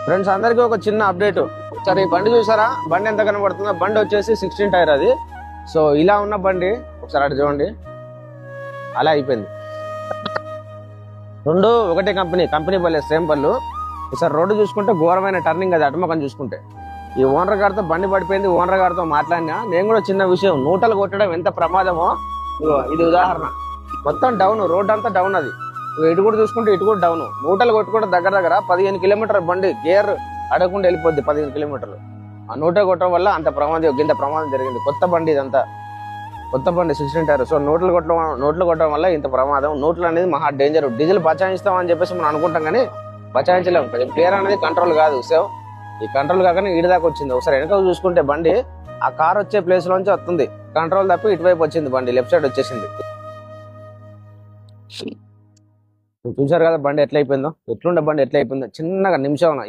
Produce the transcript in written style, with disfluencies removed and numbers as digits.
Friends అందరికీ ఒక చిన్న అప్డేట్. సరే ఈ బండి చూసారా, బండి ఎంత కనబడుతుందో? బండి వచ్చేసి 16 టైర్ అది. సో ఇలా ఉన్న బండి ఒకసారి అటు చూడండి, అలా అయిపోయింది. రెండు ఒకటే కంపెనీ పల్లె, సేమ్ పళ్ళు. ఒకసారి రోడ్డు చూసుకుంటే ఘోరమైన టర్నింగ్ అది, అటుమకం చూసుకుంటే. ఈ ఓనర్ గారితో బండి పడిపోయింది, ఓనర్ గారితో మాట్లాడినా నేను కూడా చిన్న విషయం, నూటలు కొట్టడం ఎంత ప్రమాదమో ఇది ఉదాహరణ. మొత్తం డౌన్, రోడ్ అంతా డౌన్ అది. ఇటు కూడా చూసుకుంటే ఇటు కూడా డౌన్. నూటలు కొట్టుకుంటే దగ్గర 15 కిలోమీటర్ బండి గేర్ అడగకుండా వెళ్ళిపోద్ది, 15 కిలోమీటర్లు. ఆ నూట కొట్టడం వల్ల అంత ప్రమాదం జరిగింది. కొత్త బండి ఇదంతా, కొత్త బండి 16 టైర్. సో నోట్లు కొట్టడం వల్ల ఇంత ప్రమాదం. నోట్లు అనేది మహా డేంజర్. డీజిల్ బచాయిస్తాం అని చెప్పేసి మనం అనుకుంటాం, కానీ బచాయించలేము. క్లియర్ అనేది కంట్రోల్ కాదు. సో ఈ కంట్రోల్ కాకనే ఈడి దాకా వచ్చింది. ఒకసారి వెనక చూసుకుంటే బండి ఆ కార్ వచ్చే ప్లేస్ లోంచి వస్తుంది, కంట్రోల్ తప్పి ఇటువైపు వచ్చింది బండి, లెఫ్ట్ సైడ్ వచ్చేసింది. చూసారు కదా బండి ఎట్లయిపోయిందో, ఎట్లుండే బండి ఎట్లయిపోయిందో చిన్నగా నిమిషం.